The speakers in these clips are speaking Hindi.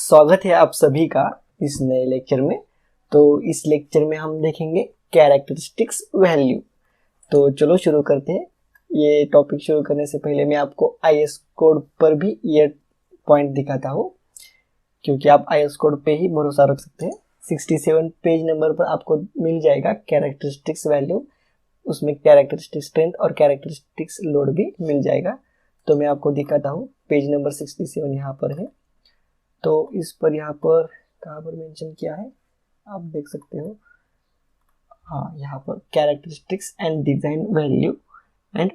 स्वागत है आप सभी का इस नए लेक्चर में। तो इस लेक्चर में हम देखेंगे कैरेक्टरिस्टिक्स वैल्यू। तो चलो शुरू करते हैं। ये टॉपिक शुरू करने से पहले मैं आपको आईएस कोड पर भी ये पॉइंट दिखाता हूँ, क्योंकि आप आईएस कोड पे ही भरोसा रख सकते हैं। 67 पेज नंबर पर आपको मिल जाएगा कैरेक्टरिस्टिक्स वैल्यू। उसमें कैरेक्टरिस्टिक्स स्ट्रेंथ और कैरेक्टरिस्टिक्स लोड भी मिल जाएगा। तो मैं आपको दिखाता हूँ। पेज नंबर 67 यहाँ पर है। तो इस पर यहाँ पर कहाँ पर मेंशन किया है आप देख सकते हो। हाँ, यहाँ पर characteristics and design value and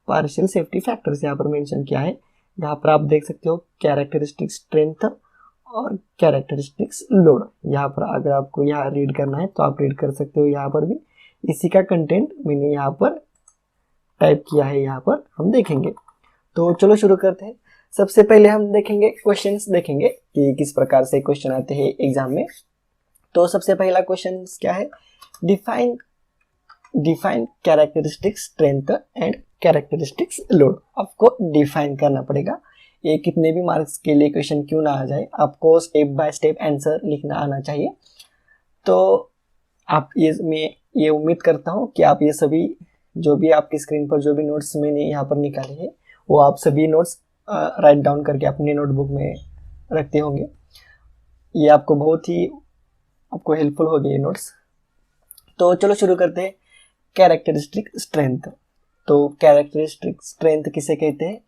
partial safety factors यहाँ पर मेंशन किया है। यहाँ पर आप देख सकते हो कैरेक्टरिस्टिक्स स्ट्रेंथ और कैरेक्टरिस्टिक्स लोड। यहाँ पर अगर आपको यहाँ रीड करना है तो आप रीड कर सकते हो। यहाँ पर भी इसी का कंटेंट मैंने यहाँ पर टाइप किया है, यहाँ पर हम देखेंगे। तो चलो शुरू करते हैं। सबसे पहले हम देखेंगे क्वेश्चंस, देखेंगे कि किस प्रकार से क्वेश्चन आते हैं एग्जाम में। तो सबसे पहला क्वेश्चन क्या है, define characteristics strength and characteristics load. आपको डिफाइन करना पड़ेगा। ये कितने भी मार्क्स के लिए क्वेश्चन क्यों ना आ जाए, आपको स्टेप बाय स्टेप आंसर लिखना आना चाहिए। तो आप मैं ये उम्मीद करता हूँ कि आप ये सभी जो भी आपकी स्क्रीन पर जो भी नोट्स मैंने यहाँ पर निकाले हैं वो आप सभी नोट्स राइट डाउन करके अपने नोटबुक में रखते होंगे। ये आपको बहुत ही हेल्पफुल होगी ये नोट्स। तो चलो शुरू करते हैं। Characteristic strength. तो कैरेक्टरिस्टिक स्ट्रेंथ किसे कहते हैं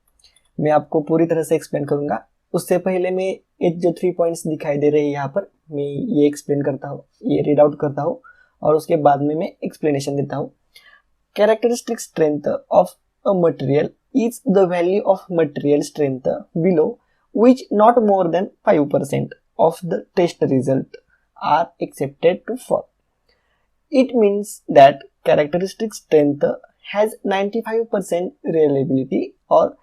मैं आपको पूरी तरह से एक्सप्लेन करूंगा। उससे पहले मैं ये जो 3 पॉइंट्स दिखाई दे रहे हैं यहाँ पर, मैं ये एक्सप्लेन करता हूँ, ये रीड आउट करता हूँ और उसके बाद में मैं एक्सप्लेनेशन देता हूँ। Characteristic strength of a material is the value of material strength below which not more than 5% of the test result are accepted to fall. It means that characteristic strength has 95% reliability or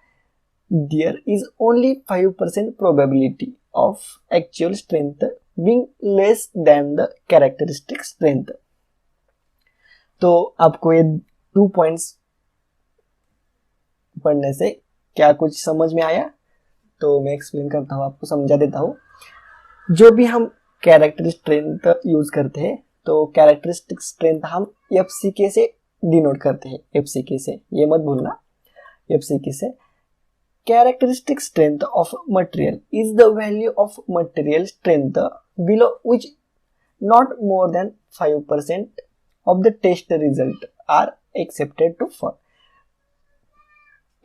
there is only 5% probability of actual strength being less than the characteristic strength. तो आपको ये 2 पॉइंट्स पढ़ने से क्या कुछ समझ में आया, तो मैं एक्सप्लेन करता हूँ, आपको समझा देता हूँ। जो भी हम कैरेक्टरिस्टिक स्ट्रेंथ यूज करते हैं तो कैरेक्टरिस्टिक स्ट्रेंथ हम एफसीके से डिनोट करते हैं। एफसीके से, ये मत भूलना, एफसीके से। Characteristic strength of material is the value of material strength below which not more than 5% of the test result are expected to fall.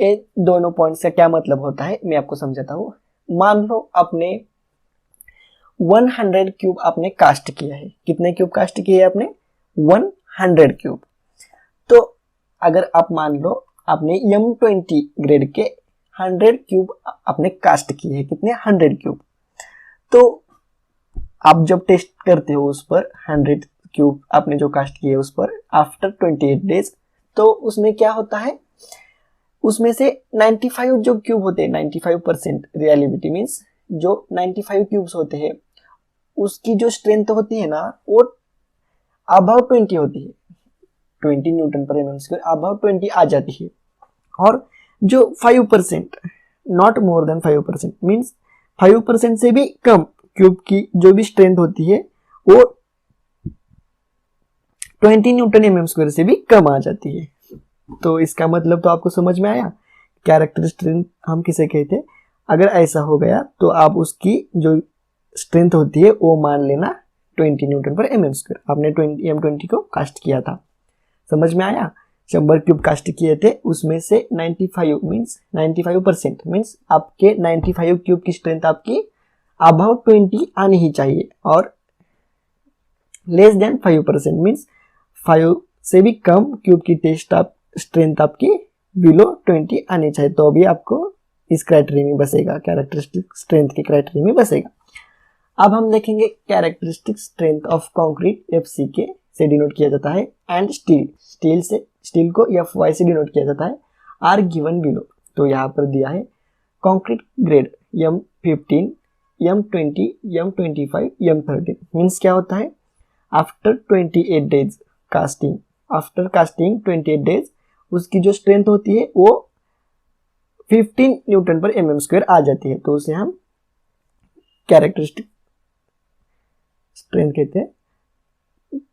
ये दोनों पॉइंट्स का क्या मतलब होता है मैं आपको समझाता हूँ। मान लो आपने 100 क्यूब आपने कास्ट किया है। कितने क्यूब कास्ट किए हैं आपने? 100 क्यूब। तो अगर आप मान लो आपने M20 ग्रेड के 100 क्यूब आपने कास्ट किए हैं। कितने? 100 क्यूब। तो आप जब टेस्ट करते हो उस पर 100 क्यूब आपने जो कास्ट किए उस पर आफ्टर 28 डेज, तो उसमें क्या होता है, उसमें से 95 जो क्यूब होते हैं, 95% रियलिबिलिटी मीन्स जो 95 क्यूब्स होते हैं उसकी जो स्ट्रेंथ होती है ना वो अबाउ 20 होती है। 20 न्यूटन पर एमएम स्क्वायर अबाउ 20 आ जाती है। और जो 5% नॉट मोर देन 5% मीन्स 5% से भी कम क्यूब की जो भी स्ट्रेंथ होती है वो 20 न्यूटन एमएम स्क्वायर से भी कम आ जाती है। तो इसका मतलब तो आपको समझ में आया कैरेक्टरिस्टिक स्ट्रेंथ हम किसे कहते हैं। अगर ऐसा हो गया तो आप उसकी जो स्ट्रेंथ होती है वो मान लेना 20 न्यूटन पर एमएम स्क्वायर। आपने M20 को कास्ट किया था, समझ में आया। 100 क्यूब कास्ट किए थे, उसमें से 95 मीन्स 95% मीन्स आपके 95 क्यूब की स्ट्रेंथ आपकी अबाउट 20 आनी ही चाहिए और लेस देन 5% मीन्स 5 से भी कम क्यूब की टेस्ट आप स्ट्रेंथ आपकी बिलो 20 आनी चाहिए, तो अभी आपको इस क्राइटेरिया में बसेगा, कैरेक्टरिस्टिक स्ट्रेंथ के क्राइटेरिया में बसेगा। अब हम देखेंगे characteristic strength of concrete F C K से डिनोट किया जाता है एंड स्टील को FY से डिनोट किया जाता है। Are given below. तो यहाँ पर दिया है concrete grade M15, M20, M25, M30 means क्या होता है, after 28 days casting, after casting 28 days उसकी जो स्ट्रेंथ होती है वो 15 न्यूटन पर एमएम स्क्वायर आ जाती है। तो उसे हम कैरेक्टरिस्टिक स्ट्रेंथ कहते हैं।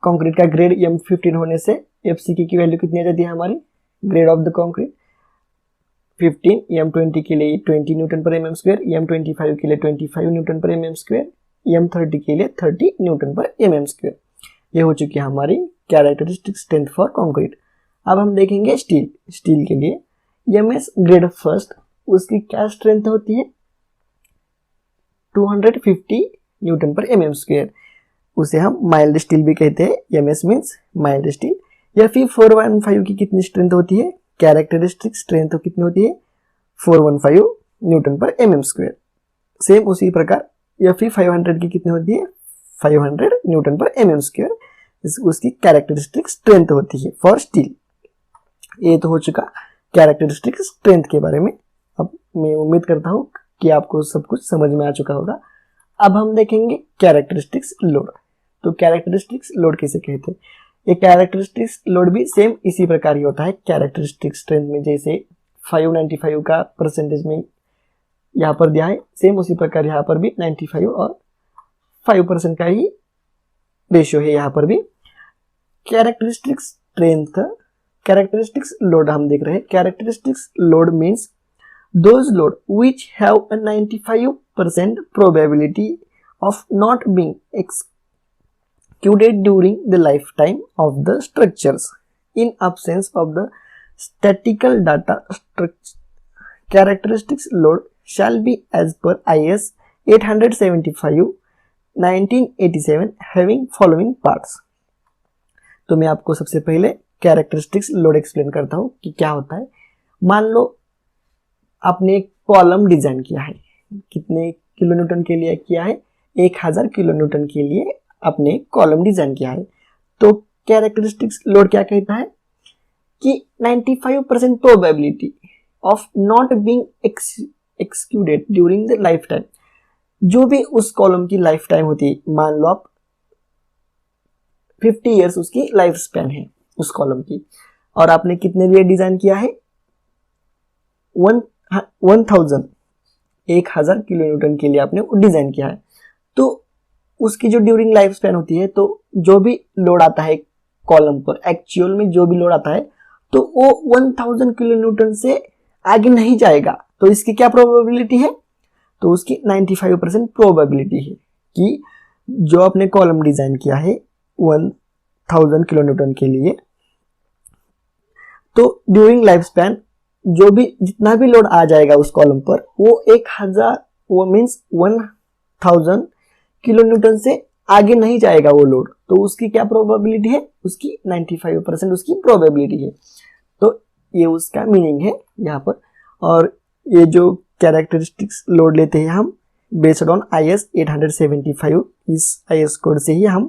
कंक्रीट का ग्रेड M15 होने से FCK की वैल्यू कितनी आ जाती है हमारी, grade of the concrete 15, M20 के लिए 20 न्यूटन पर mm स्क्वायर, M25 के लिए 25 न्यूटन पर mm स्क्वायर, M30 के लिए 30 न्यूटन पर mm स्क्वायर। ये हो चुकी है हमारी कैरेक्टरिस्टिक स्ट्रेंथ फॉर कंक्रीट। अब हम देखेंगे स्टील के लिए MS ग्रेड फर्स्ट, उसकी क्या स्ट्रेंथ होती है 250 न्यूटन पर mm स्क्वायर, उसे हम माइल्ड स्टील भी कहते हैं, MS मीन्स माइल्ड स्टील। या फिर 415 की कितनी स्ट्रेंथ होती है, कैरेक्टरिस्टिक स्ट्रेंथ कितनी होती है 415 न्यूटन पर mm स्क्वायर। सेम उसी प्रकार या फिर 500 की कितनी होती है 500 न्यूटन पर mm स्क्वायर, उसकी कैरेक्टरिस्टिक स्ट्रेंथ होती है फॉर स्टील। ये तो हो चुका कैरेक्टरिस्टिक स्ट्रेंथ के बारे में। अब मैं उम्मीद करता हूँ कि आपको सब कुछ समझ में आ चुका होगा। अब हम देखेंगे कैरेक्टरिस्टिक्स लोड। तो कैरेक्टरिस्टिक्स लोड किसे कहते हैं, ये कैरेक्टरिस्टिक्स लोड भी सेम इसी प्रकार ही होता है कैरेक्टरिस्टिक स्ट्रेंथ में, जैसे 595 का परसेंटेज में यहाँ पर दिया है, सेम उसी प्रकार यहाँ पर भी 95 और 5% का ही रेशियो है यहाँ पर भी। कैरेक्टरिस्टिक्स स्ट्रेंथ, कैरेक्टरिस्टिक्स लोड हम देख रहे हैं। Characteristics load means those load which have a 95% probability of not being executed during the lifetime of the structures in absence of the statistical data. Characteristics load shall be as per IS 875 1987 having following parts। तो मैं आपको सबसे पहले कैरेक्टरिस्टिक्स लोड एक्सप्लेन करता हूँ कि क्या होता है। मान लो आपने एक कॉलम डिजाइन किया है, कितने किलो न्यूटन के लिए किया है 1000 किलो न्यूटन के लिए आपने कॉलम डिजाइन किया है। तो कैरेक्टरिस्टिक्स लोड क्या कहता है कि 95% probability of not being exceeded during the life time, जो भी उस कॉलम की लाइफ टाइम होती है, मान लो आप 50 इयर्स उसकी लाइफ स्पैन है उस कॉलम की, और आपने कितने लिए डिजाइन किया है 1000 किलो न्यूटन के लिए आपने वो डिजाइन किया है। तो उसकी जो ड्यूरिंग लाइफ स्पैन होती है, तो जो भी लोड आता है कॉलम पर, एक्चुअल में जो भी लोड आता है, तो वो 1000 किलो न्यूटन से आगे नहीं जाएगा। तो इसकी क्या प्रोबेबिलिटी है, तो उसकी 95% प्रोबेबिलिटी है कि जो आपने कॉलम डिजाइन किया है 1000 किलो न्यूटन के लिए, तो ड्यूरिंग लाइफ स्पैन जो भी जितना भी लोड आ जाएगा उस कॉलम पर, वो 1000 किलो न्यूटन से आगे नहीं जाएगा वो लोड। तो उसकी क्या प्रोबेबिलिटी है, उसकी 95% उसकी प्रोबेबिलिटी है। तो ये उसका मीनिंग है यहाँ पर। और ये जो कैरेक्टरिस्टिक्स लोड लेते हैं हम बेस्ड ऑन IS 875, इस IS कोड से ही हम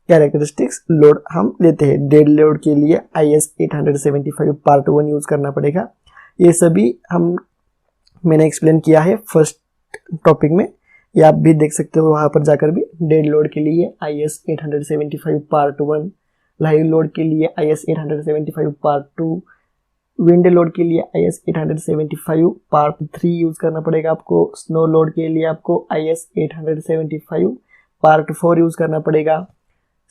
कैरेक्टरिस्टिक्स लोड हम लेते हैं। डेड लोड के लिए IS 875 पार्ट 1 यूज करना पड़ेगा। ये सभी मैंने एक्सप्लेन किया है फर्स्ट टॉपिक में, ये आप भी देख सकते हो वहां पर जाकर भी। डेड लोड के लिए IS 875 पार्ट 1, लाइव लोड के लिए IS 875 पार्ट 2, विंड लोड के लिए IS 875 पार्ट 3 यूज करना पड़ेगा आपको। स्नो लोड के लिए आपको IS 875 पार्ट 4 यूज करना पड़ेगा।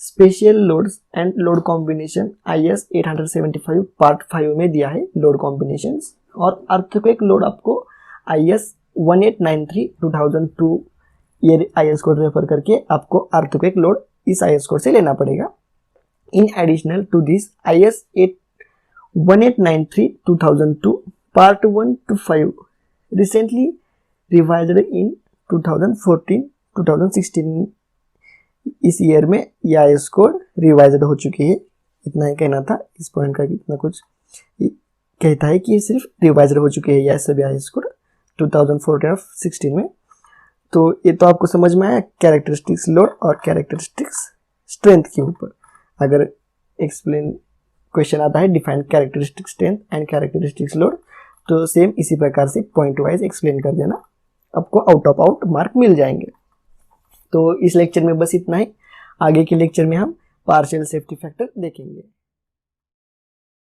Special loads and load combination IS 875 part 5 में दिया है लोड कॉम्बिनेशंस। और अर्थक्वेक लोड आपको IS 1893 2002 ये IS कोड रेफर करके आपको अर्थक्वेक लोड इस IS कोड से लेना पड़ेगा। In additional to this IS 1893 2002 part 1 to 5 recently revised in 2014-2016 इस ईयर में यह IS कोड रिवाइज्ड हो चुकी है। इतना ही कहना था इस पॉइंट का, इतना कुछ कहता है कि ये सिर्फ रिवाइज्ड हो चुके हैं यह सभी IS कोड 2014 और 16 में। तो ये तो आपको समझ में आया कैरेक्टरिस्टिक्स लोड और कैरेक्टरिस्टिक्स स्ट्रेंथ के ऊपर। अगर एक्सप्लेन क्वेश्चन आता है define characteristic strength and characteristics load, तो सेम इसी प्रकार से पॉइंट वाइज एक्सप्लेन कर देना, आपको आउट ऑफ आउट मार्क मिल जाएंगे। तो इस लेक्चर में बस इतना ही। आगे के लेक्चर में हम पार्शियल सेफ्टी फैक्टर देखेंगे।